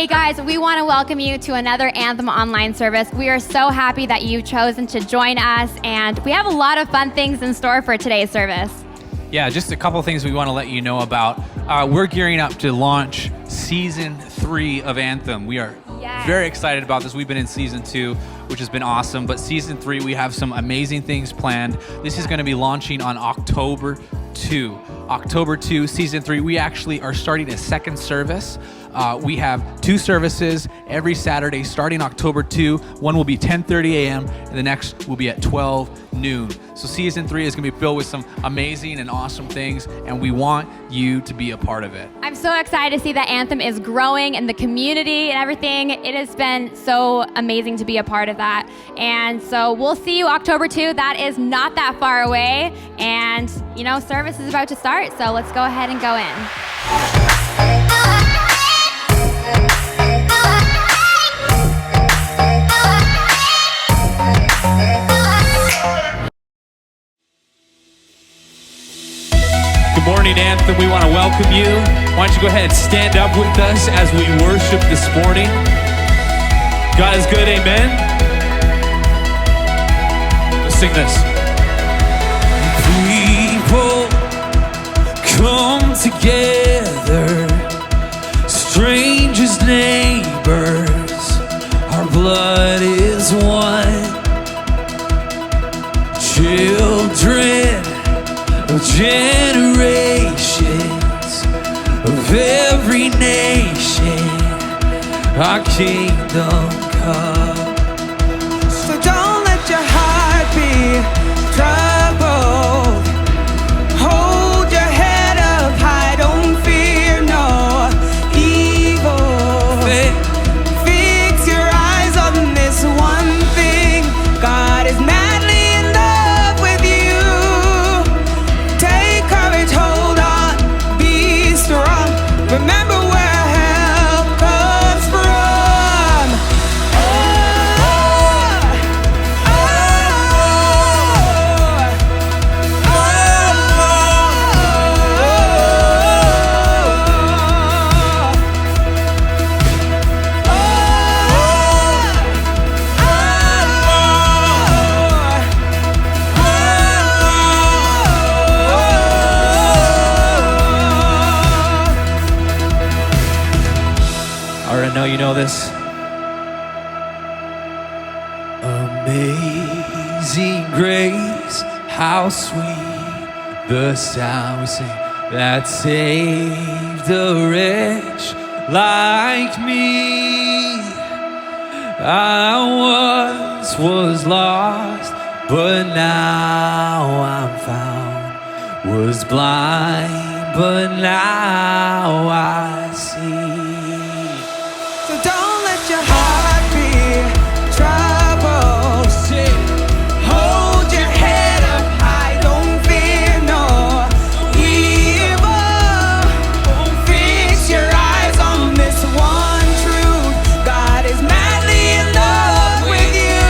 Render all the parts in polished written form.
Hey guys, we want to welcome you to another Anthem online service. We are so happy that you've chosen to join us, and we have a lot of fun things in store for today's service. Yeah, just a couple things we want to let you know about. We're gearing up to launch season 3 of Anthem. We are very excited about this. We've been in season 2, which has been awesome, but season 3, we have some amazing things planned. This is going to be launching on October 2. October 2, season 3, we actually are starting a second service. We have 2 services every Saturday starting October 2. One will be 10:30 a.m. and the next will be at 12 noon. So season 3 is going to be filled with some amazing and awesome things, and we want you to be a part of it. I'm so excited to see that Anthem is growing in the community and everything. It has been so amazing to be a part of that. And so we'll see you October 2. That is not that far away. And, service is about to start. So let's go ahead and go in. Good morning, Anthem. We want to welcome you. Why don't you go ahead and stand up with us as we worship this morning. God is good, amen? Let's sing this. People come together, strangers, neighbors, our blood is one. Children of generations of every nation, our kingdom come. So don't let your heart be troubled. Hold your head up high, don't fear no evil. Fix your eyes on this one thing. God is madly in love with you. Take courage, hold on, be strong. Remember where help comes from. All right, now you know this. Amazing grace, how sweet the sound we sing that saved a wretch like me. I once was lost, but now I'm found. Was blind, but now I see. So don't let your heart be troubled. Hold your head up high, don't fear no evil. Fix your eyes on this one truth. God is madly in love with you.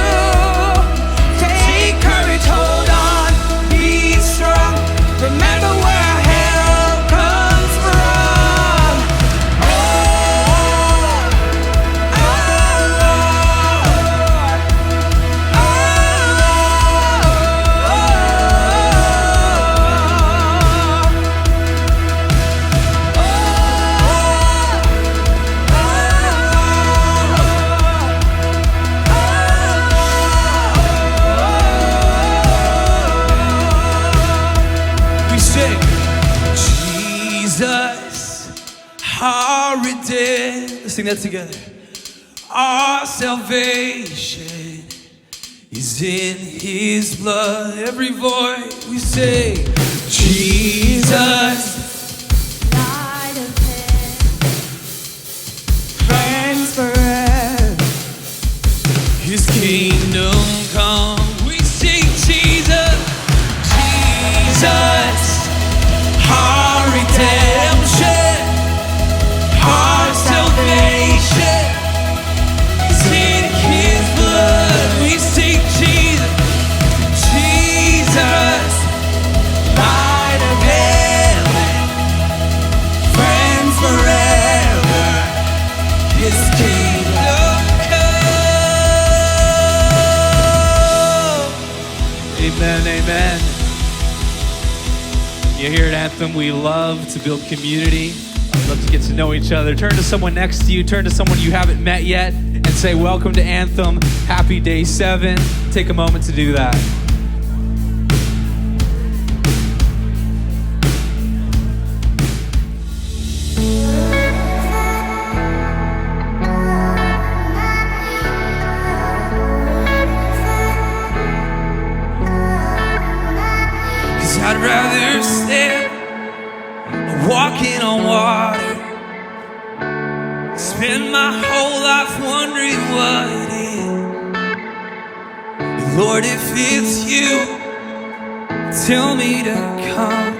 Take courage, hold on, be strong. Remember where help comes from. We sing, Jesus, our Redeemer. Let's sing that together. Our salvation is in His blood. Every voice we say, Jesus, Light of heaven. Friends forever. His kingdom come. We sing, Jesus, Jesus, our redemption, our salvation is in His blood. We sing, Jesus, Jesus, light of heaven. kingdom come. Amen, amen. You hear it, Anthem. We love to build community. We love to get to know each other. Turn to someone next to you. Turn to someone you haven't met yet and say, welcome to Anthem. Happy day 7. Take a moment to do that. I'd rather stand walking on water, spend my whole life wondering what it is. Lord, if it's you, tell me to come,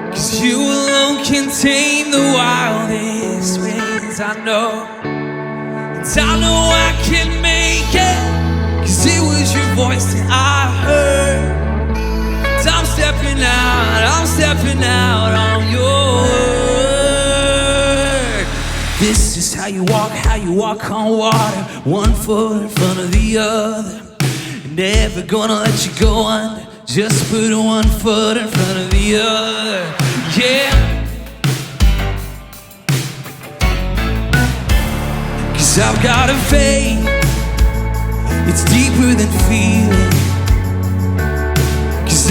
'cause you alone can tame the wildest winds. I know, and I know I can make it, 'cause it was your voice that I heard. I'm stepping out on your word. This is how you walk on water, one foot in front of the other. Never gonna let you go under, just put one foot in front of the other. Yeah. 'Cause I've got a faith, it's deeper than feeling.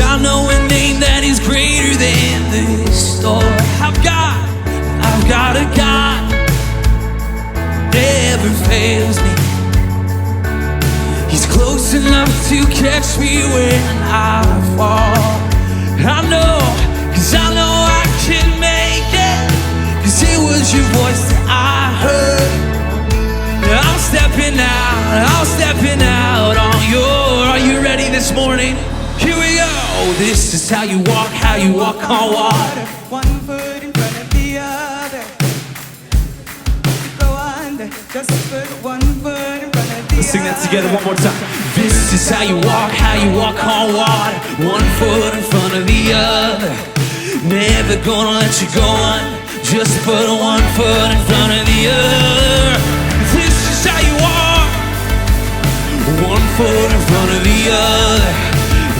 I know a name that is greater than this storm. I've got a God that never fails me. He's close enough to catch me when I fall. I know, 'cause I know I can make it, 'cause it was your voice that I heard. I'm stepping out on your. Are you ready this morning? Here we go. This is how you walk on water. One foot in front of the other. Go under, just put one foot in front of the other. Let's sing that together one more time. This is how you walk on water. One foot in front of the other. Never gonna let you go under, just put one foot in front of the other. This is how you walk. One foot in front of the other.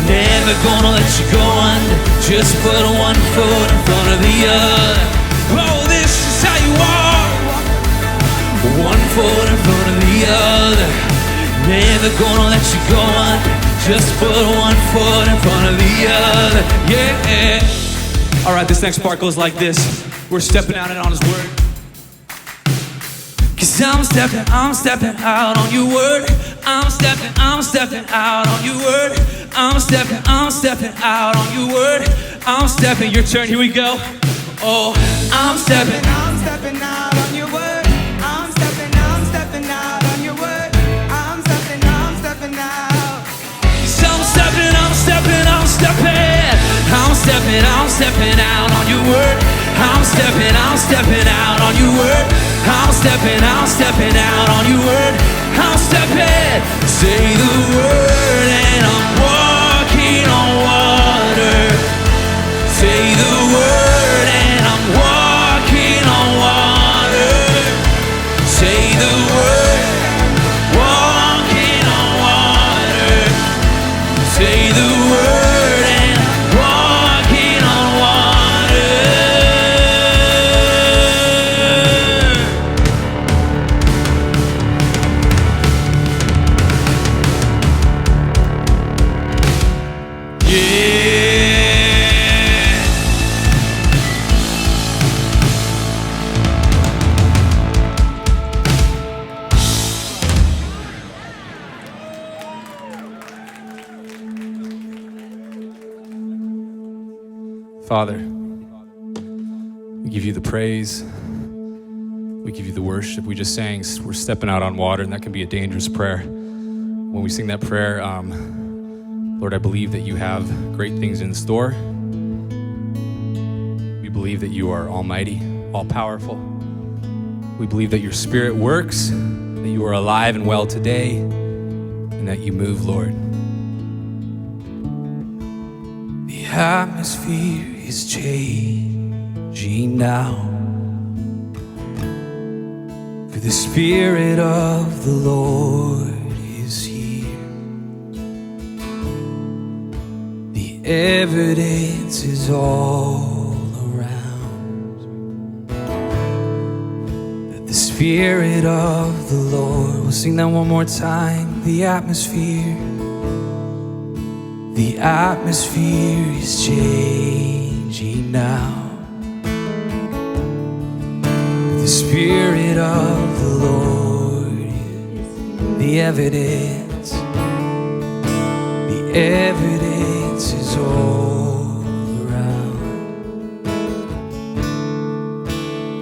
Never gonna let you go under, just put one foot in front of the other. Oh, this is how you walk. One foot in front of the other. Never gonna let you go under, just put one foot in front of the other. Yeah. All right, this next part goes like this. We're stepping out on His word. 'Cause I'm stepping out on your word. I'm stepping out on your word. I'm stepping out on your word. I'm stepping, your turn, here we go. Oh, I'm stepping out on your word. I'm stepping out on your word. I'm stepping out. So I'm stepping out on your word. I'm stepping out on your word. I'm stepping out on your word. I'm stepping, say the word and I'm walking on water. Say the word and I'm walking on water. Say the word, walking on water. Say the word and I'm walking on water. Father, we give you the praise. We give you the worship. We just sang, we're stepping out on water, and that can be a dangerous prayer. When we sing that prayer, Lord, I believe that you have great things in store. We believe that you are almighty, all-powerful. We believe that your Spirit works, that you are alive and well today, and that you move, Lord. The atmosphere is changing now. the Spirit of the Lord is here. The evidence is all around that the Spirit of the Lord. We'll sing that one more time. The atmosphere is changing now. The Spirit of the Lord, the evidence is all around.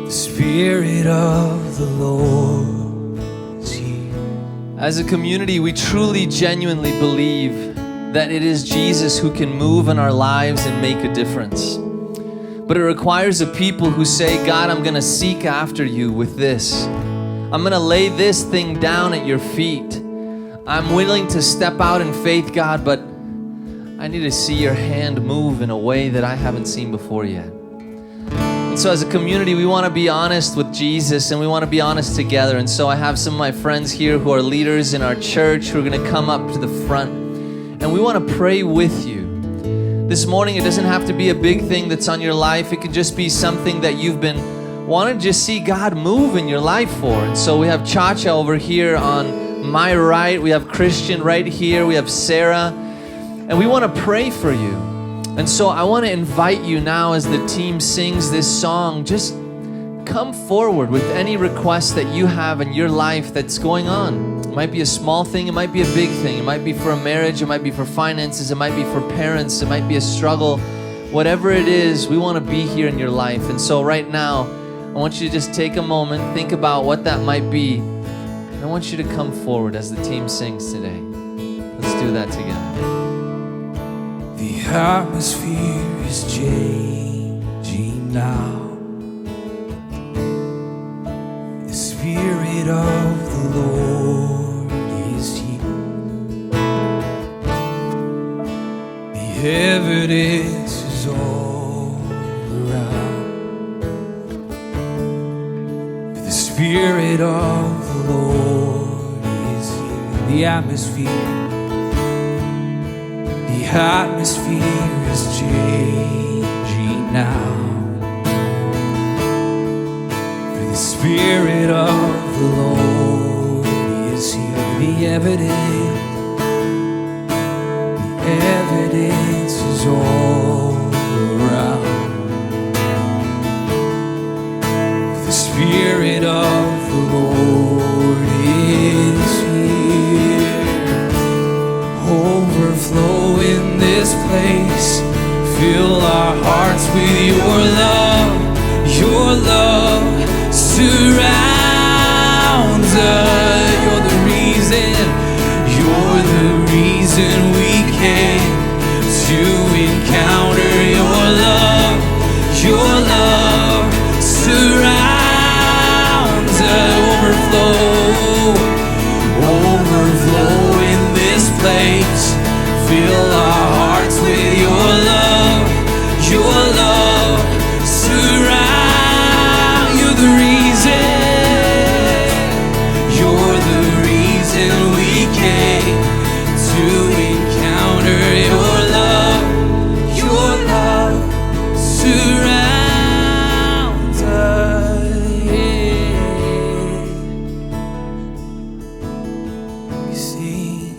The Spirit of the Lord is here. As a community, we truly, genuinely believe that it is Jesus who can move in our lives and make a difference. But it requires a people who say, God, I'm gonna seek after you with this. I'm gonna lay this thing down at your feet. I'm willing to step out in faith, God, but I need to see your hand move in a way that I haven't seen before yet. And so as a community, we wanna be honest with Jesus and we wanna be honest together. And so I have some of my friends here who are leaders in our church who are gonna come up to the front and we wanna pray with you. This morning, it doesn't have to be a big thing that's on your life. It could just be something that you've been wanting to just see God move in your life for. And so we have Chacha over here on my right. We have Christian right here. We have Sarah. And we want to pray for you. And so I want to invite you now as the team sings this song, just come forward with any request that you have in your life that's going on. It might be a small thing, it might be a big thing. It might be for a marriage, it might be for finances, it might be for parents, it might be a struggle. Whatever it is, we want to be here in your life. And so right now, I want you to just take a moment, think about what that might be. And I want you to come forward as the team sings today. Let's do that together. The atmosphere is changing now. The Spirit of the Lord is here. The evidence is all around. The Spirit of the Lord is here. The atmosphere is changing now. For the Spirit of the Lord is here. The evidence is all around. The Spirit of the Lord is here. Overflow in this place. Fill our hearts with your love. Your love surrounds us. You're the reason we came to encounter your love. Your love surrounds us. Overflow in this place. Fill our hearts with your love. Your love surrounds. You're the reason we came to encounter your love. Your love surrounds us. You see,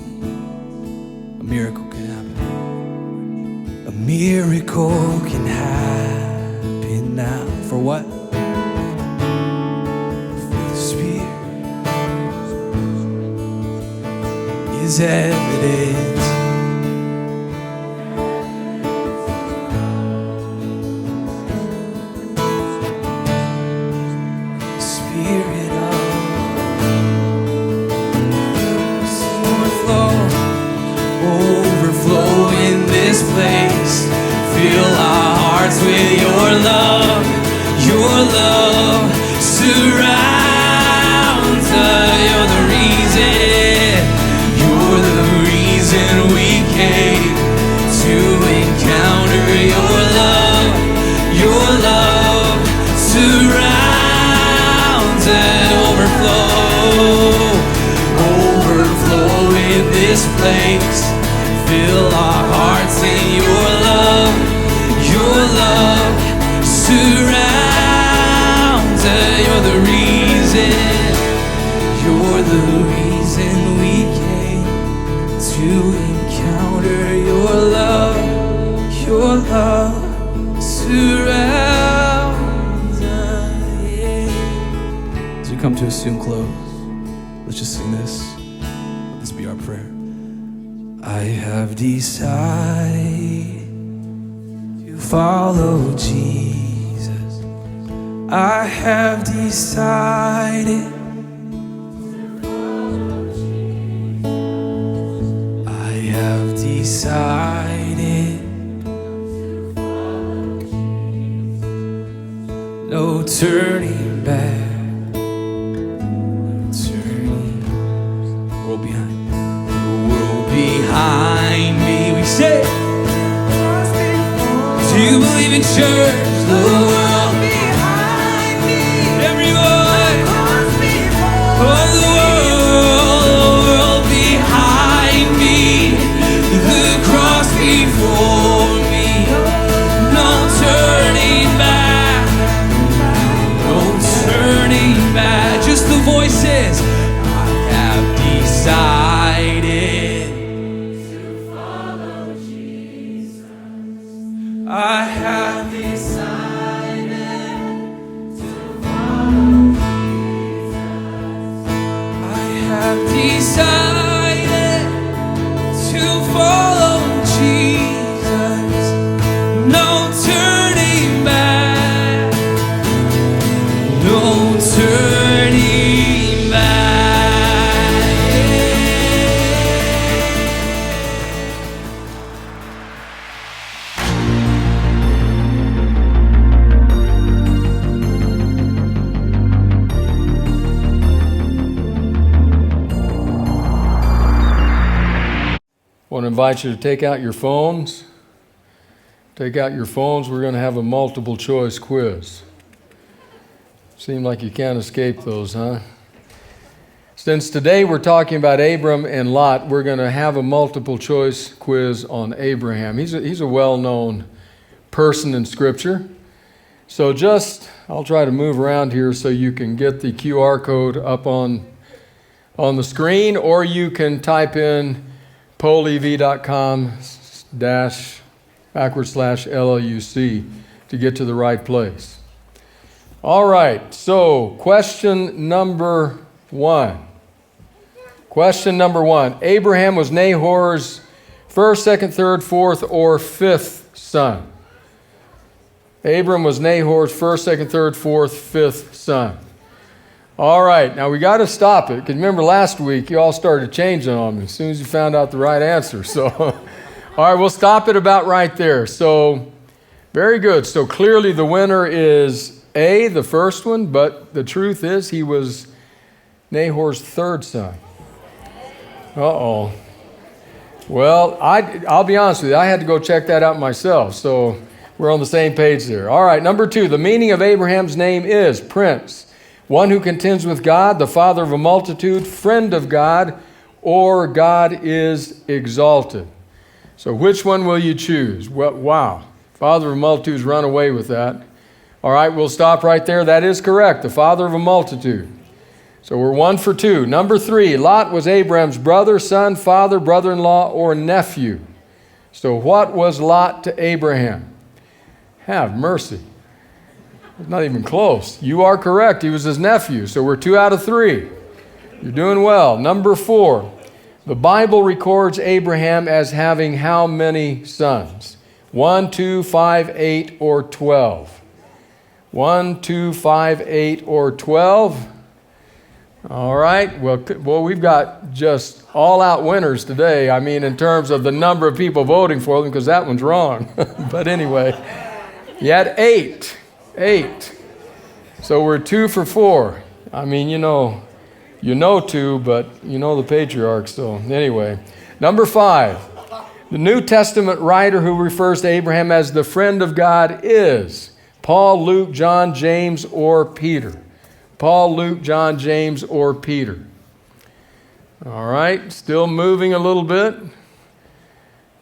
a miracle can happen. A miracle can happen now. For what? For the Spirit is evidence. The Spirit of overflow in this place. Fill our hearts with your love. Your love surrounds us. You're the reason we came to encounter your love. Your love surrounds and overflows. overflow in this place. Fill our hearts in your love surrounds us. You're the reason we came to encounter your love surrounds us. As we come to a soon close, let's just sing this. Let this be our prayer. I have decided to follow Jesus. I have decided. I have decided. No turning back. No turning. World behind. The world behind me. We say. Do you believe in church? The world behind me. Everyone. Oh, the world behind me. The cross before me. No turning back. No turning back. Just the voices. I have decided to follow Jesus. I have decided to follow Jesus. I have decided to follow Jesus. No turning back. No turning back. I want to invite you to take out your phones. Take out your phones. We're going to have a multiple choice quiz. Seem like you can't escape those, huh? Since today we're talking about Abram and Lot, we're going to have a multiple choice quiz on Abraham. He's a well-known person in Scripture. So I'll try to move around here so you can get the QR code up on the screen, or you can type in polev.com/LLUC to get to the right place. All right, so question number one. Question number one. Abraham was Nahor's first, second, third, fourth, or fifth son. Abram was Nahor's first, second, third, fourth, fifth son. All right, now we got to stop it, because remember last week you all started changing on me as soon as you found out the right answer. So, all right, we'll stop it about right there. So, very good. So clearly the winner is A, the first one, but the truth is he was Nahor's third son. Uh-oh. Well, I'll be honest with you, I had to go check that out myself, so we're on the same page there. All right, number two, the meaning of Abraham's name is Prince, one who contends with God, the father of a multitude, friend of God, or God is exalted. So which one will you choose? Well, wow, father of a multitude's run away with that. All right, we'll stop right there. That is correct, the father of a multitude. So we're 1 for 2. Number 3, Lot was Abraham's brother, son, father, brother-in-law, or nephew. So what was Lot to Abraham? Have mercy. It's not even close. You are correct. He was his nephew. So we're 2 out of 3. You're doing well. Number 4, the Bible records Abraham as having how many sons? 1, 2, 5, 8, or 12? 1, 2, 5, 8, or 12? All right. Well, we've got just all-out winners today. I mean, in terms of the number of people voting for them, because that one's wrong. But anyway, you had 8. 8. So we're 2 for 4. I mean, you know 2, but you know the patriarchs. So anyway, number 5, the New Testament writer who refers to Abraham as the friend of God is Paul, Luke, John, James, or Peter. Paul, Luke, John, James, or Peter? All right, still moving a little bit.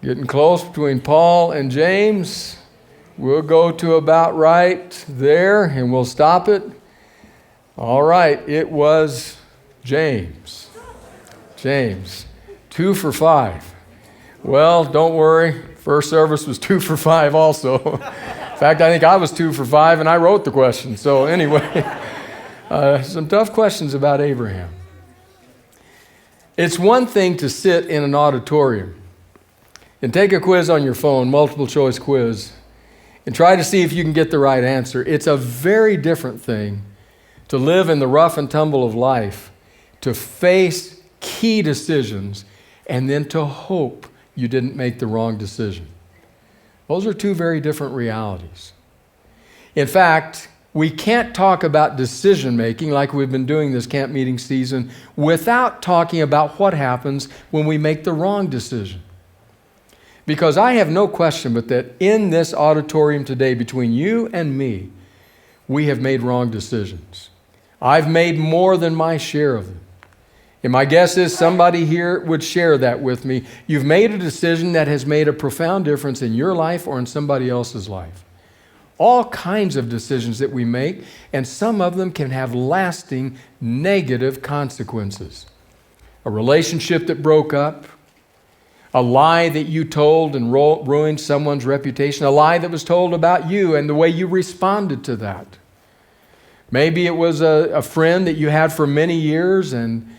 Getting close between Paul and James. We'll go to about right there and we'll stop it. All right, it was James. James, 2 for 5. Well, don't worry. First service was 2 for 5 also. In fact, I think I was 2 for 5 and I wrote the question. So anyway, some tough questions about Abraham. It's one thing to sit in an auditorium and take a quiz on your phone, multiple choice quiz, and try to see if you can get the right answer. It's a very different thing to live in the rough and tumble of life, to face key decisions, and then to hope you didn't make the wrong decision. Those are two very different realities. In fact, we can't talk about decision making like we've been doing this camp meeting season without talking about what happens when we make the wrong decision. Because I have no question but that in this auditorium today, between you and me, we have made wrong decisions. I've made more than my share of them. And my guess is somebody here would share that with me. You've made a decision that has made a profound difference in your life or in somebody else's life. All kinds of decisions that we make, and some of them can have lasting negative consequences. A relationship that broke up, a lie that you told and ruined someone's reputation, a lie that was told about you and the way you responded to that. Maybe it was a friend that you had for many years and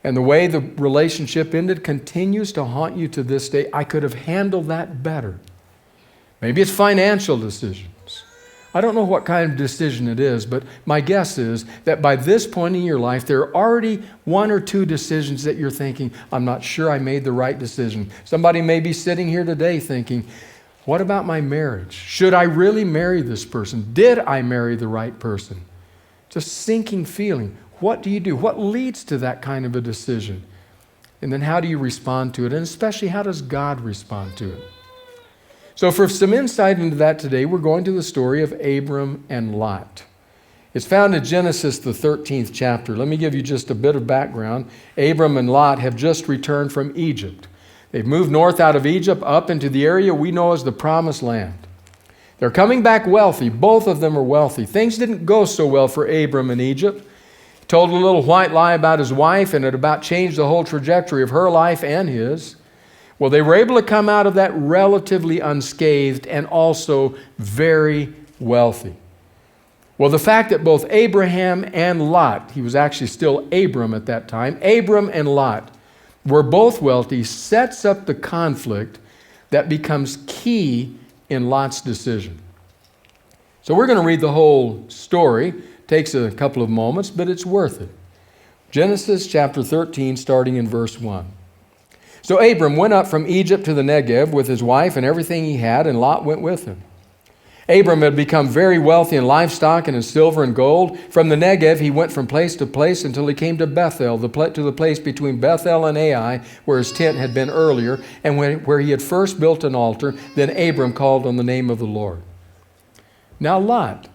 the way the relationship ended continues to haunt you to this day. I could have handled that better. Maybe it's financial decisions. I don't know what kind of decision it is, but my guess is that by this point in your life, there are already 1 or 2 decisions that you're thinking, I'm not sure I made the right decision. Somebody may be sitting here today thinking, what about my marriage? Should I really marry this person? Did I marry the right person? Just sinking feeling. What do you do? What leads to that kind of a decision? And then how do you respond to it? And especially, how does God respond to it? So for some insight into that today, we're going to the story of Abram and Lot. It's found in Genesis, the 13th chapter. Let me give you just a bit of background. Abram and Lot have just returned from Egypt. They've moved north out of Egypt up into the area we know as the Promised Land. They're coming back wealthy. Both of them are wealthy. Things didn't go so well for Abram in Egypt. He told a little white lie about his wife, and it about changed the whole trajectory of her life and his. Well, they were able to come out of that relatively unscathed and also very wealthy. Well, the fact that both Abraham and Lot, he was actually still Abram at that time, Abram and Lot were both wealthy, sets up the conflict that becomes key in Lot's decision. So we're going to read the whole story. It takes a couple of moments, but it's worth it. Genesis chapter 13, starting in verse 1. So Abram went up from Egypt to the Negev with his wife and everything he had, and Lot went with him. Abram had become very wealthy in livestock and in silver and gold. From the Negev, he went from place to place until he came to Bethel, to the place between Bethel and Ai, where his tent had been earlier, and where he had first built an altar. Then Abram called on the name of the Lord. Now Lot,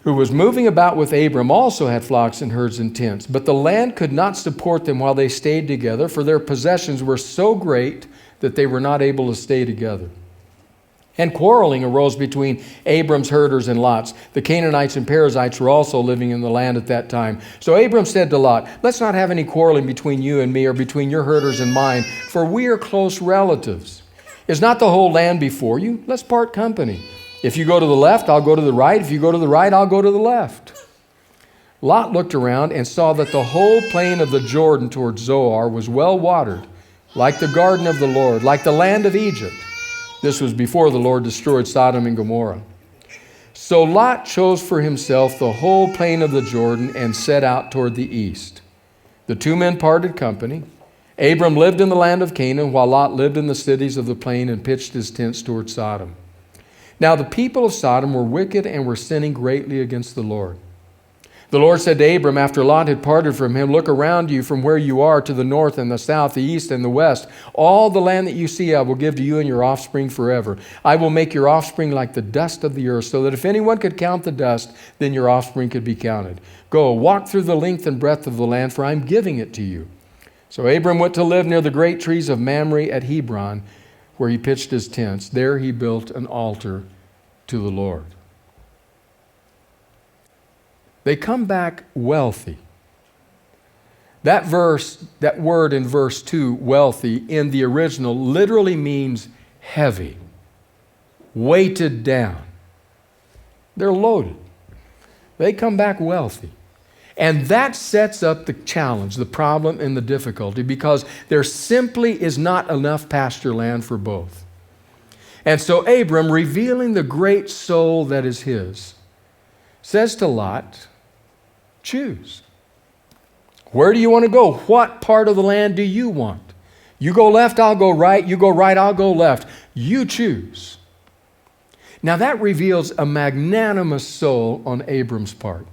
who was moving about with Abram, also had flocks and herds and tents. But the land could not support them while they stayed together, for their possessions were so great that they were not able to stay together. And quarreling arose between Abram's herders and Lot's. The Canaanites and Perizzites were also living in the land at that time. So Abram said to Lot, let's not have any quarreling between you and me, or between your herders and mine, for we are close relatives. Is not the whole land before you? Let's part company. If you go to the left, I'll go to the right. If you go to the right, I'll go to the left. Lot looked around and saw that the whole plain of the Jordan toward Zoar was well watered, like the garden of the Lord, like the land of Egypt. This was before the Lord destroyed Sodom and Gomorrah. So Lot chose for himself the whole plain of the Jordan and set out toward the east. The 2 men parted company. Abram lived in the land of Canaan, while Lot lived in the cities of the plain and pitched his tents toward Sodom. Now the people of Sodom were wicked and were sinning greatly against the Lord. The Lord said to Abram after Lot had parted from him, look around you from where you are to the north and the south, the east and the west. All the land that you see I will give to you and your offspring forever. I will make your offspring like the dust of the earth, so that if anyone could count the dust, then your offspring could be counted. Go, walk through the length and breadth of the land, for I am giving it to you. So Abram went to live near the great trees of Mamre at Hebron, where he pitched his tents. There he built an altar to the Lord. They come back wealthy. That word in verse 2, wealthy, in the original literally means heavy, weighted down. They're loaded. They come back wealthy. And that sets up the challenge, the problem, and the difficulty, because there simply is not enough pasture land for both. And so Abram, revealing the great soul that is his, says to Lot, choose. Where do you want to go? What part of the land do you want? You go left, I'll go right. You go right, I'll go left. You choose. Now that reveals a magnanimous soul on Abram's part.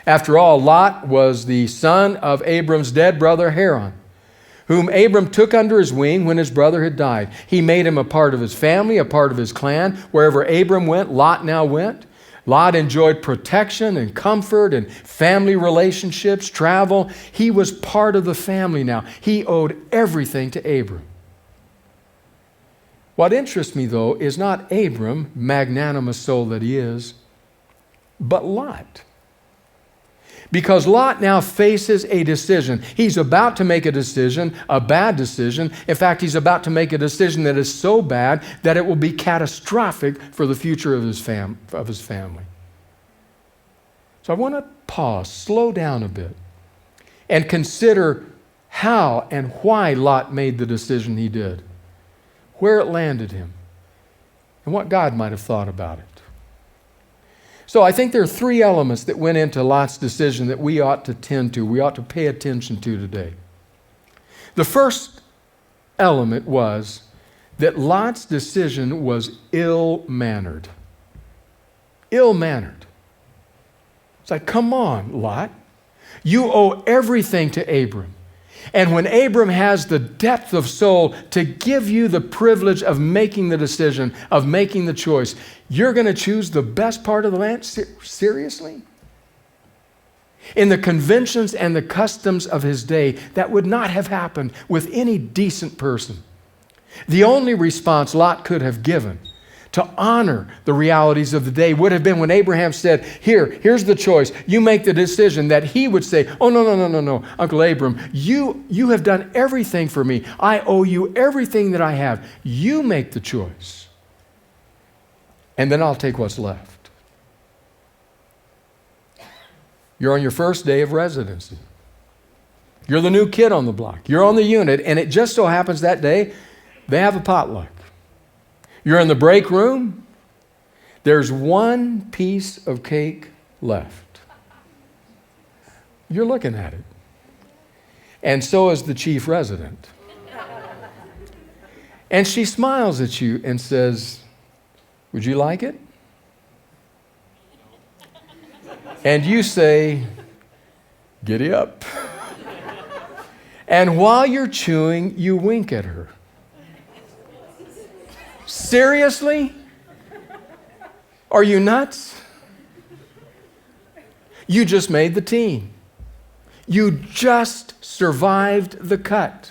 After all, Lot was the son of Abram's dead brother Haran, whom Abram took under his wing when his brother had died. He made him a part of his family, a part of his clan. Wherever Abram went, Lot now went. Lot enjoyed protection and comfort and family relationships, travel. He was part of the family now. He owed everything to Abram. What interests me, though, is not Abram, magnanimous soul that he is, but Lot. Because Lot now faces a decision. He's about to make a decision, a bad decision. In fact, he's about to make a decision that is so bad that it will be catastrophic for the future of his family. So I want to pause, slow down a bit, and consider how and why Lot made the decision he did, where it landed him, and what God might have thought about it. So I think there are three elements that went into Lot's decision that we ought to tend to, we ought to pay attention to today. The first element was that Lot's decision was ill-mannered. Ill-mannered. It's like, come on, Lot. You owe everything to Abram. And when Abram has the depth of soul to give you the privilege of making the decision, of making the choice, you're going to choose the best part of the land? Seriously? In the conventions and the customs of his day, that would not have happened with any decent person. The only response Lot could have given to honor the realities of the day would have been when Abraham said, here's the choice. You make the decision, that he would say, oh, no, Uncle Abram, you have done everything for me. I owe you everything that I have. You make the choice. And then I'll take what's left. You're on your first day of residency. You're the new kid on the block. You're on the unit, and it just so happens that day they have a potluck. You're in the break room. There's one piece of cake left. You're looking at it. And so is the chief resident. And she smiles at you and says, would you like it? And you say, giddy up. And while you're chewing, you wink at her. Seriously? Are you nuts? You just made the team. You just survived the cut.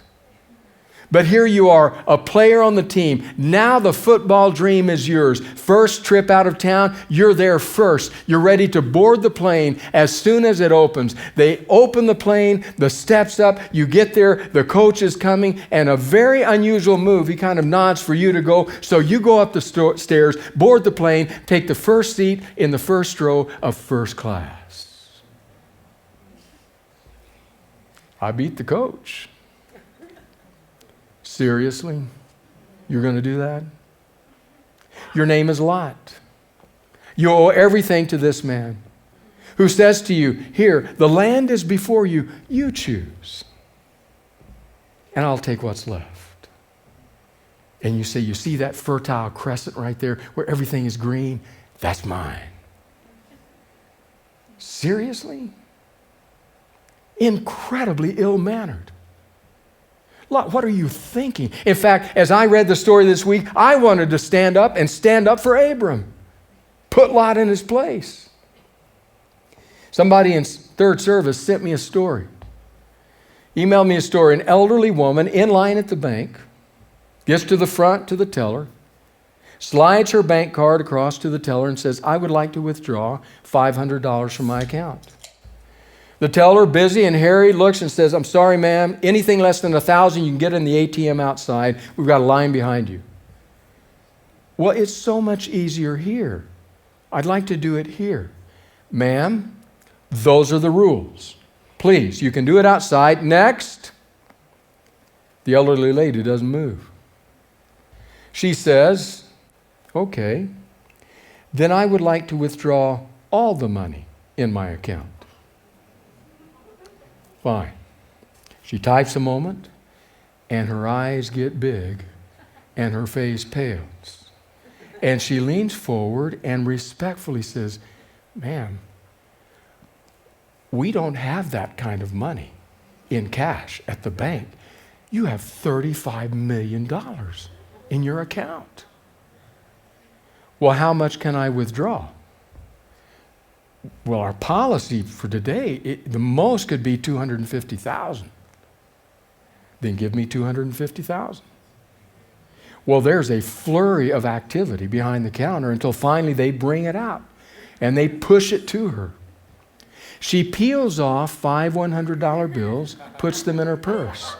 But here you are, a player on the team. Now the football dream is yours. First trip out of town, you're there first. You're ready to board the plane as soon as it opens. They open the plane, the steps up, you get there, the coach is coming, and a very unusual move, he kind of nods for you to go. So you go up the stairs, board the plane, take the first seat in the first row of first class. I beat the coach. Seriously? You're going to do that? Your name is Lot. You owe everything to this man who says to you, here, the land is before you. You choose. And I'll take what's left. And you say, you see that fertile crescent right there where everything is green? That's mine. Seriously? Incredibly ill-mannered. Lot, what are you thinking? In fact, as I read the story this week, I wanted to stand up for Abram. Put Lot in his place. Somebody in third service sent me a story. Emailed me a story. An elderly woman in line at the bank gets to the front to the teller, slides her bank card across to the teller and says, I would like to withdraw $500 from my account. The teller, busy and hairy, looks and says, I'm sorry, ma'am. Anything less than $1,000, you can get in the ATM outside. We've got a line behind you. Well, it's so much easier here. I'd like to do it here. Ma'am, those are the rules. Please, you can do it outside. Next. The elderly lady doesn't move. She says, okay, then I would like to withdraw all the money in my account. Fine. She types a moment, and her eyes get big, and her face pales. And she leans forward and respectfully says, ma'am, we don't have that kind of money in cash at the bank. You have $35 million in your account. Well, how much can I withdraw? Well, our policy for today, the most could be $250,000. Then give me $250,000. Well, there's a flurry of activity behind the counter until finally they bring it out and they push it to her. She peels off 5 $100 bills, puts them in her purse.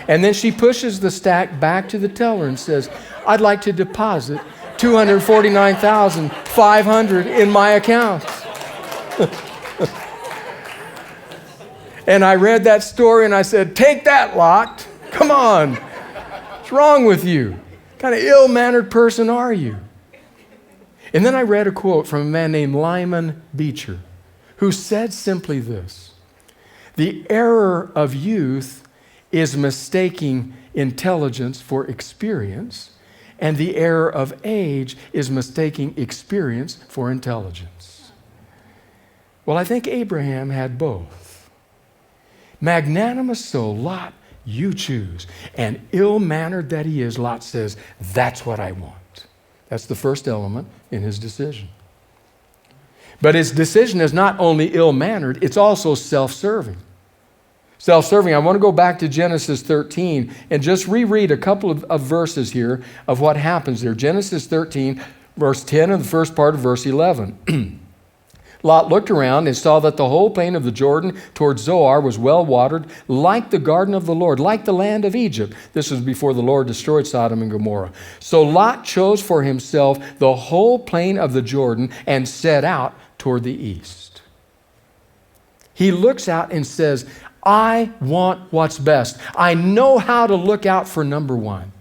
And then she pushes the stack back to the teller and says, I'd like to deposit $249,500 in my account. And I read that story and I said, take that, Lot. Come on. What's wrong with you? What kind of ill-mannered person are you? And then I read a quote from a man named Lyman Beecher, who said simply this: the error of youth is mistaking intelligence for experience, and the error of age is mistaking experience for intelligence. Well, I think Abraham had both. Magnanimous soul, Lot, you choose. And ill-mannered that he is, Lot says, that's what I want. That's the first element in his decision. But his decision is not only ill-mannered, it's also self-serving. Self-serving. I want to go back to Genesis 13 and just reread a couple of verses here of what happens there. Genesis 13, verse 10 and the first part of verse 11. Lot looked around and saw that the whole plain of the Jordan towards Zoar was well watered, like the garden of the Lord, like the land of Egypt. This was before the Lord destroyed Sodom and Gomorrah. So Lot chose for himself the whole plain of the Jordan and set out toward the east. He looks out and says, I want what's best. I know how to look out for number one.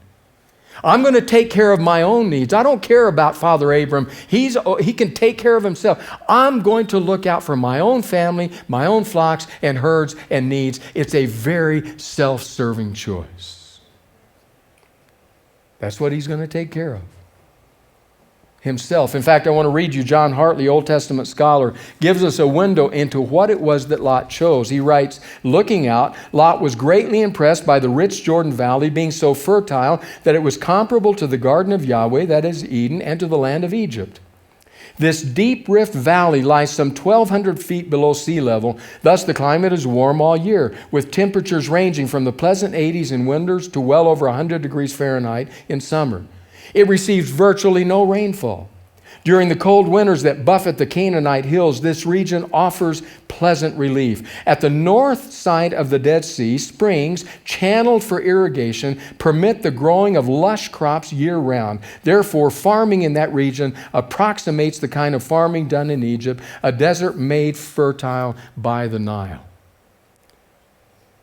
I'm going to take care of my own needs. I don't care about Father Abram. He can take care of himself. I'm going to look out for my own family, my own flocks and herds and needs. It's a very self-serving choice. That's what he's going to take care of. Himself. In fact, I want to read you, John Hartley, Old Testament scholar, gives us a window into what it was that Lot chose. He writes, looking out, Lot was greatly impressed by the rich Jordan Valley being so fertile that it was comparable to the garden of Yahweh, that is Eden, and to the land of Egypt. This deep rift valley lies some 1,200 feet below sea level. Thus, the climate is warm all year, with temperatures ranging from the pleasant 80s in winters to well over 100 degrees Fahrenheit in summer. It receives virtually no rainfall. During the cold winters that buffet the Canaanite hills, this region offers pleasant relief. At the north side of the Dead Sea, springs, channeled for irrigation, permit the growing of lush crops year-round. Therefore, farming in that region approximates the kind of farming done in Egypt, a desert made fertile by the Nile.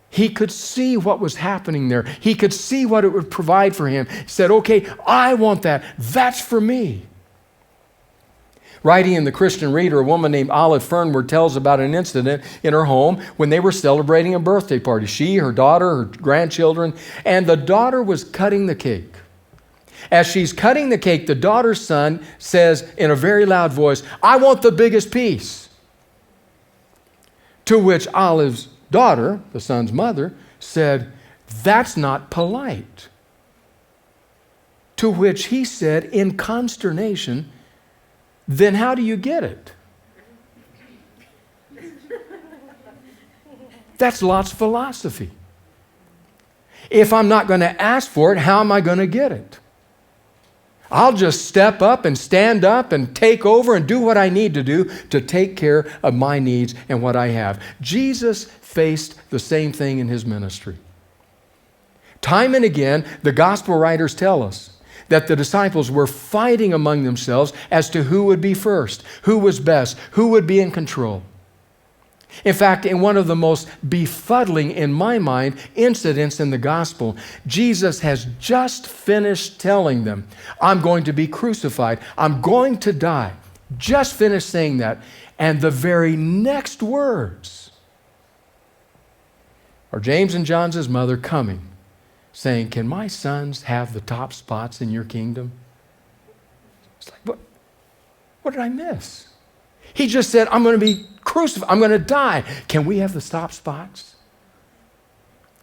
He could see what was happening there. He could see what it would provide for him. He said, okay, I want that. That's for me. Writing in the Christian Reader, a woman named Olive Fernwood tells about an incident in her home when they were celebrating a birthday party. She, her daughter, her grandchildren, and the daughter was cutting the cake. As she's cutting the cake, the daughter's son says in a very loud voice, I want the biggest piece. To which Olive's daughter, the son's mother, said, "That's not polite." To which he said in consternation, "Then how do you get it?" That's Lot's philosophy. If I'm not going to ask for it, how am I going to get it? I'll just step up and stand up and take over and do what I need to do to take care of my needs and what I have. Jesus faced the same thing in his ministry. Time and again, the gospel writers tell us that the disciples were fighting among themselves as to who would be first, who was best, who would be in control. In fact, in one of the most befuddling, in my mind, incidents in the gospel, Jesus has just finished telling them, "I'm going to be crucified. I'm going to die." Just finished saying that. And the very next words are James and John's mother coming, saying, "Can my sons have the top spots in your kingdom?" It's like, what did I miss? He just said, "I'm going to be crucified. I'm going to die. Can we have the top spots?"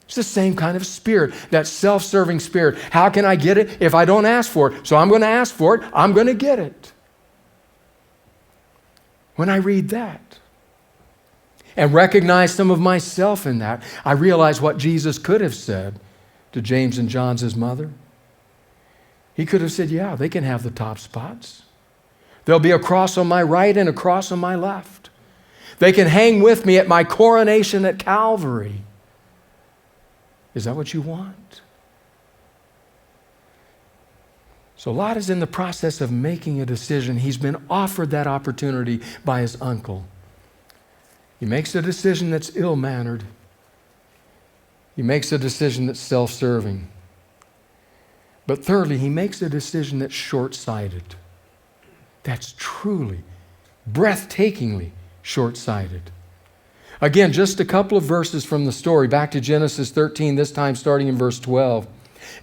It's the same kind of spirit, that self-serving spirit. How can I get it if I don't ask for it? So I'm going to ask for it. I'm going to get it. When I read that and recognize some of myself in that, I realize what Jesus could have said to James and John's mother. He could have said, "Yeah, they can have the top spots. There'll be a cross on my right and a cross on my left. They can hang with me at my coronation at Calvary." Is that what you want? So Lot is in the process of making a decision. He's been offered that opportunity by his uncle. He makes a decision that's ill-mannered. He makes a decision that's self-serving. But thirdly, he makes a decision that's short-sighted. That's truly, breathtakingly short-sighted. Again, just a couple of verses from the story, back to Genesis 13, this time starting in verse 12.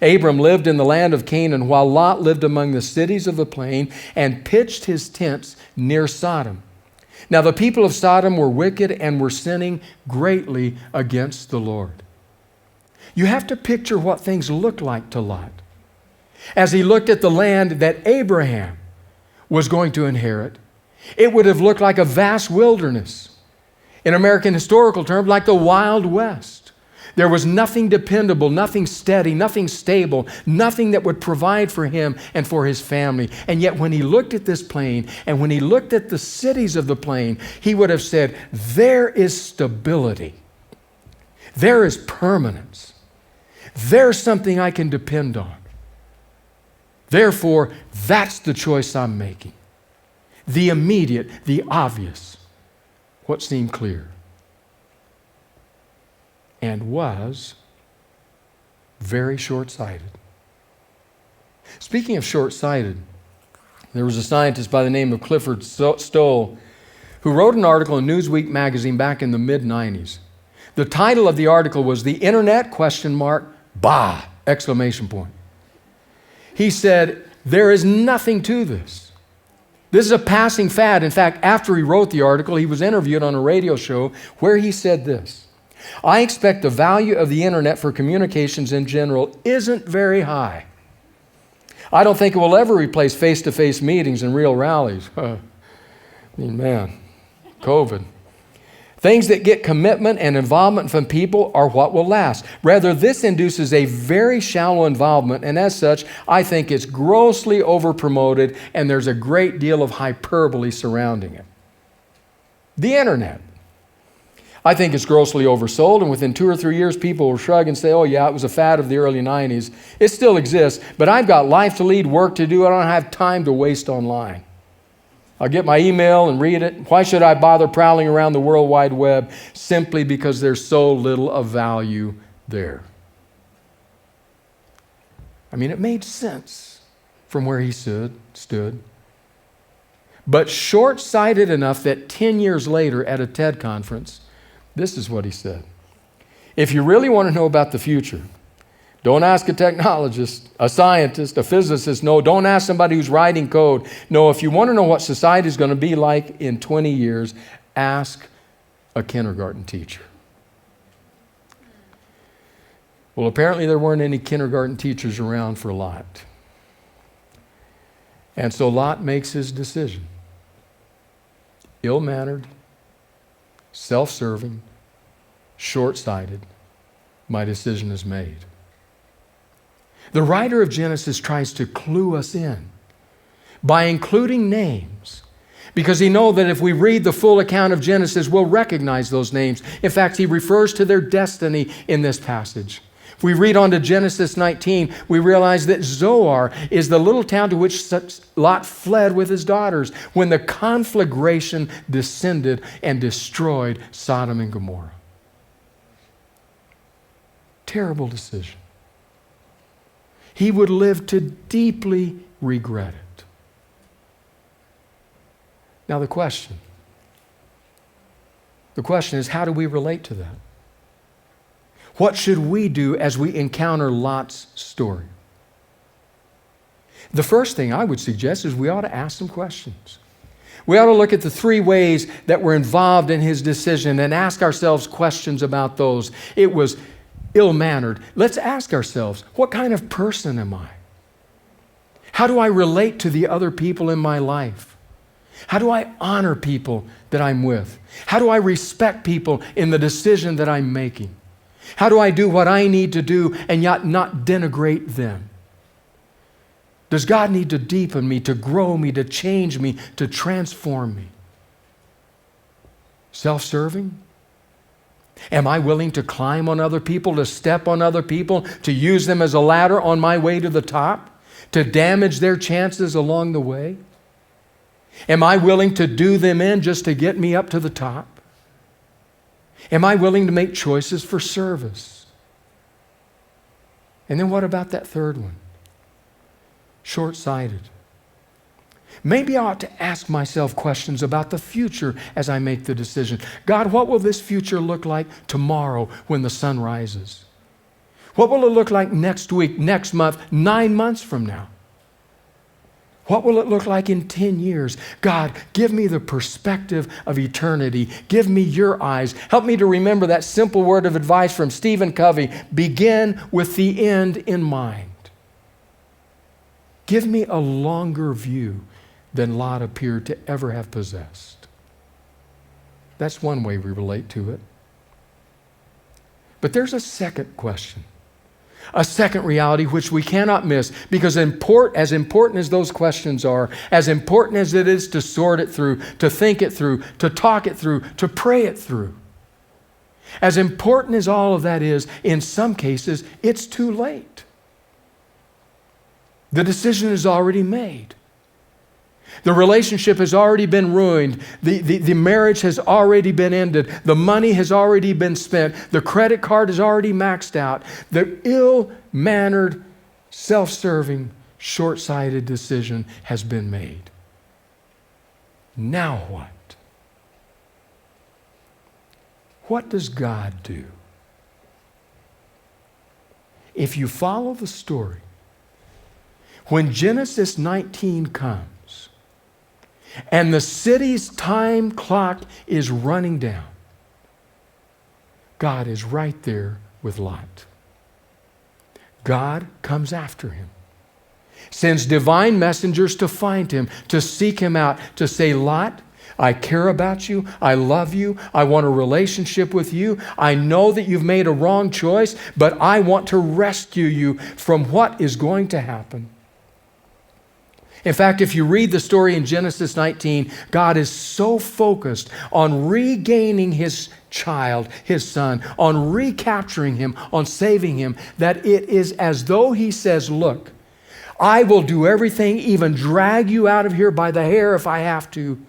Abram lived in the land of Canaan, while Lot lived among the cities of the plain and pitched his tents near Sodom. Now the people of Sodom were wicked and were sinning greatly against the Lord. You have to picture what things looked like to Lot as he looked at the land that Abraham was going to inherit. It would have looked like a vast wilderness. In American historical terms, like the Wild West. There was nothing dependable, nothing steady, nothing stable, nothing that would provide for him and for his family. And yet when he looked at this plain and when he looked at the cities of the plain, he would have said, "There is stability. There is permanence. There's something I can depend on. Therefore, that's the choice I'm making." The immediate, the obvious, what seemed clear. And was very short-sighted. Speaking of short-sighted, there was a scientist by the name of Clifford Stoll who wrote an article in Newsweek magazine back in the mid-90s. The title of the article was "The Internet, ? Bah! ! He said, there is nothing to this. This is a passing fad. In fact, after he wrote the article, he was interviewed on a radio show where he said this: "I expect the value of the internet for communications in general isn't very high. I don't think it will ever replace face-to-face meetings and real rallies." COVID. "Things that get commitment and involvement from people are what will last. Rather, this induces a very shallow involvement, and as such, I think it's grossly over-promoted, and there's a great deal of hyperbole surrounding it." The internet. "I think it's grossly oversold, and within 2 or 3 years, people will shrug and say, oh yeah, it was a fad of the early 90s. It still exists, but I've got life to lead, work to do. I don't have time to waste online. I'll get my email and read it. Why should I bother prowling around the World Wide Web? Simply because there's so little of value there." I mean, it made sense from where he stood. But short-sighted enough that 10 years later at a TED conference, this is what he said: "If you really want to know about the future, don't ask a technologist, a scientist, a physicist. No, don't ask somebody who's writing code. No, if you want to know what society is going to be like in 20 years, ask a kindergarten teacher. Well, apparently there weren't any kindergarten teachers around for Lot. And so Lot makes his decision. Ill-mannered, self-serving, short-sighted, my decision is made. The writer of Genesis tries to clue us in by including names, because he knows that if we read the full account of Genesis, we'll recognize those names. In fact, he refers to their destiny in this passage. If we read on to Genesis 19, we realize that Zoar is the little town to which Lot fled with his daughters when the conflagration descended and destroyed Sodom and Gomorrah. Terrible decision. He would live to deeply regret it. Now the question is, how do we relate to that? What should we do as we encounter Lot's story? The first thing I would suggest is we ought to ask some questions. We ought to look at the three ways that were involved in his decision and ask ourselves questions about those. It was ill-mannered. Let's ask ourselves, what kind of person am I? How do I relate to the other people in my life? How do I honor people that I'm with? How do I respect people in the decision that I'm making? How do I do what I need to do and yet not denigrate them? Does God need to deepen me, to grow me, to change me, to transform me? Self-serving? Am I willing to climb on other people, to step on other people, to use them as a ladder on my way to the top, to damage their chances along the way? Am I willing to do them in just to get me up to the top? Am I willing to make choices for service? And then what about that third one? Short-sighted. Maybe I ought to ask myself questions about the future as I make the decision. God, what will this future look like tomorrow when the sun rises? What will it look like next week, next month, 9 months from now? What will it look like in 10 years? God, give me the perspective of eternity. Give me your eyes. Help me to remember that simple word of advice from Stephen Covey. Begin with the end in mind. Give me a longer view than Lot appeared to ever have possessed. That's one way we relate to it. But there's a second question. A second reality which we cannot miss, because as important as those questions are, as important as it is to sort it through, to think it through, to talk it through, to pray it through, as important as all of that is, in some cases, it's too late. The decision is already made. The relationship has already been ruined. The marriage has already been ended. The money has already been spent. The credit card is already maxed out. The ill-mannered, self-serving, short-sighted decision has been made. Now what? What does God do? If you follow the story, when Genesis 19 comes, and the city's time clock is running down, God is right there with Lot. God comes after him, sends divine messengers to find him, to seek him out, to say, Lot, I care about you. I love you. I want a relationship with you. I know that you've made a wrong choice, but I want to rescue you from what is going to happen. In fact, if you read the story in Genesis 19, God is so focused on regaining his child, his son, on recapturing him, on saving him, that it is as though he says, look, I will do everything, even drag you out of here by the hair if I have to,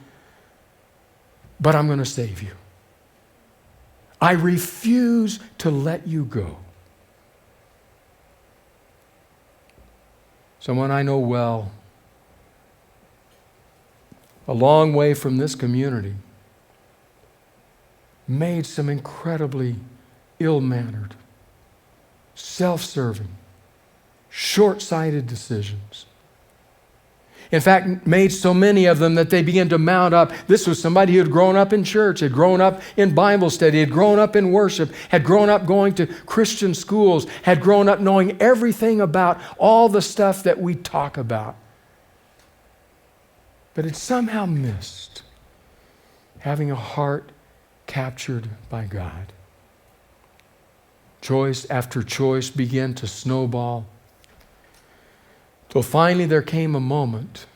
but I'm going to save you. I refuse to let you go. Someone I know well, a long way from this community, made some incredibly ill-mannered, self-serving, short-sighted decisions. In fact, made so many of them that they began to mount up. This was somebody who had grown up in church, had grown up in Bible study, had grown up in worship, had grown up going to Christian schools, had grown up knowing everything about all the stuff that we talk about. But it somehow missed having a heart captured by God. Choice after choice began to snowball, till finally there came a moment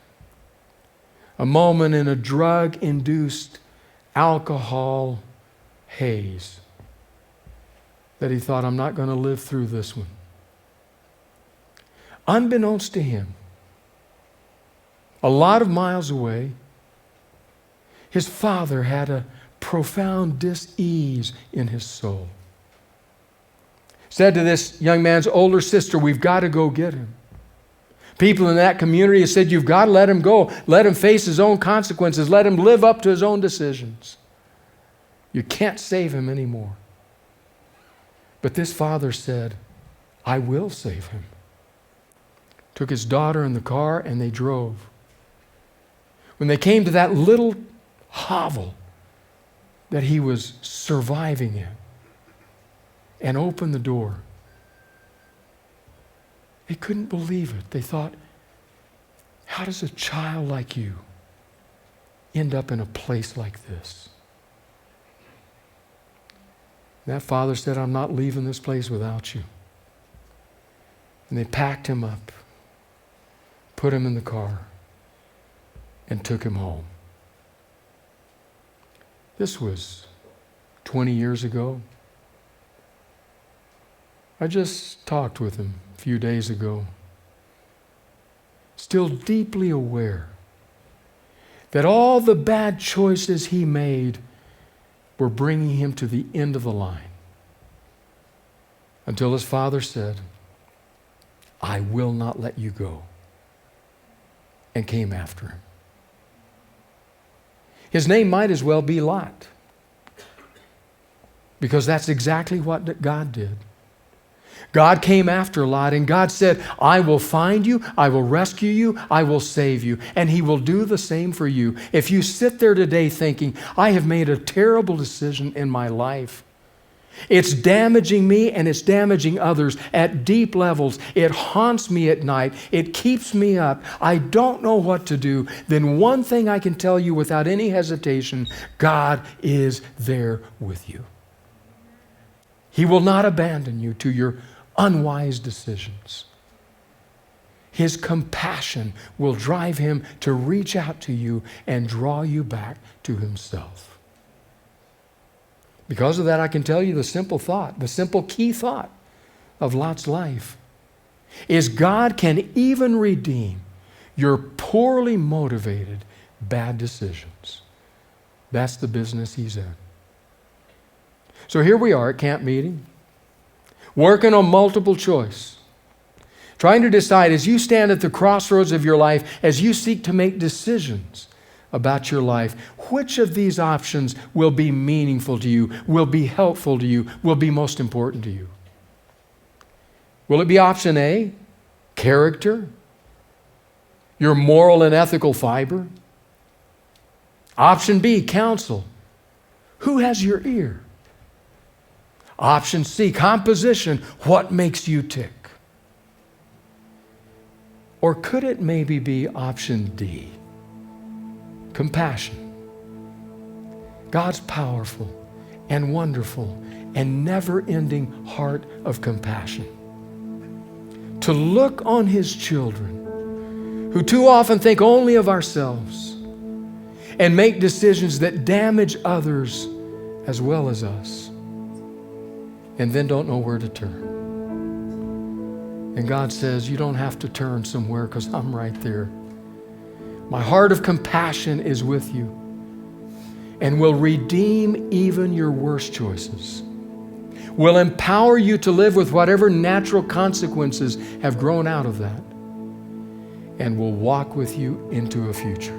in a drug-induced alcohol haze that he thought, I'm not going to live through this one. Unbeknownst to him, a lot of miles away, his father had a profound dis-ease in his soul. Said to this young man's older sister, we've got to go get him. People in that community have said, you've got to let him go. Let him face his own consequences. Let him live up to his own decisions. You can't save him anymore. But this father said, I will save him. Took his daughter in the car and they drove. When they came to that little hovel that he was surviving in and opened the door, they couldn't believe it. They thought, how does a child like you end up in a place like this? That father said, I'm not leaving this place without you. And they packed him up, put him in the car, and took him home. This was 20 years ago. I just talked with him a few days ago. Still deeply aware that all the bad choices he made were bringing him to the end of the line. Until his father said, I will not let you go, and came after him. His name might as well be Lot, because that's exactly what God did. God came after Lot, and God said, I will find you, I will rescue you, I will save you, and He will do the same for you. If you sit there today thinking, I have made a terrible decision in my life, it's damaging me and it's damaging others at deep levels. It haunts me at night. It keeps me up. I don't know what to do. Then one thing I can tell you without any hesitation, God is there with you. He will not abandon you to your unwise decisions. His compassion will drive Him to reach out to you and draw you back to Himself. Because of that, I can tell you the simple thought, the simple key thought of Lot's life is God can even redeem your poorly motivated bad decisions. That's the business He's in. So here we are at camp meeting, working on multiple choice, trying to decide as you stand at the crossroads of your life, as you seek to make decisions about your life, which of these options will be meaningful to you, will be helpful to you, will be most important to you? Will it be option A, character, your moral and ethical fiber? Option B, counsel. Who has your ear? Option C, composition. What makes you tick? Or could it maybe be option D, compassion? God's powerful and wonderful and never-ending heart of compassion. To look on His children who too often think only of ourselves and make decisions that damage others as well as us, and then don't know where to turn. And God says, you don't have to turn somewhere because I'm right there. My heart of compassion is with you and will redeem even your worst choices, will empower you to live with whatever natural consequences have grown out of that, and will walk with you into a future.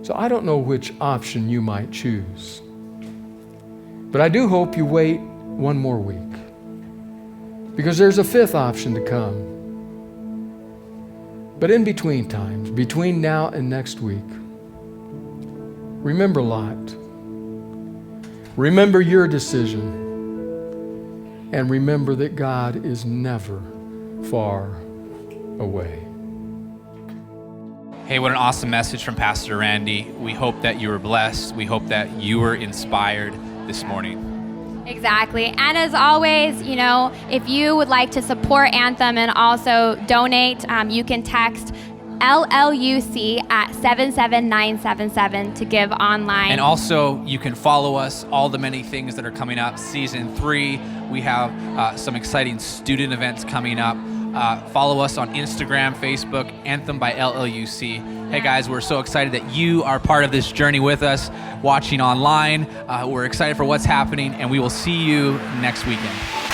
So I don't know which option you might choose, but I do hope you wait one more week, because there's a fifth option to come. But in between times, between now and next week, remember Lot. Remember your decision. And remember that God is never far away. Hey, what an awesome message from Pastor Randy. We hope that you were blessed. We hope that you were inspired this morning. Exactly. And as always, you know, if you would like to support Anthem and also donate, you can text LLUC at 77977 to give online. And also, you can follow us, all the many things that are coming up. Season 3, we have some exciting student events coming up. Follow us on Instagram, Facebook, Anthem by LLUC. Hey guys, we're so excited that you are part of this journey with us, watching online. We're excited for what's happening, and we will see you next weekend.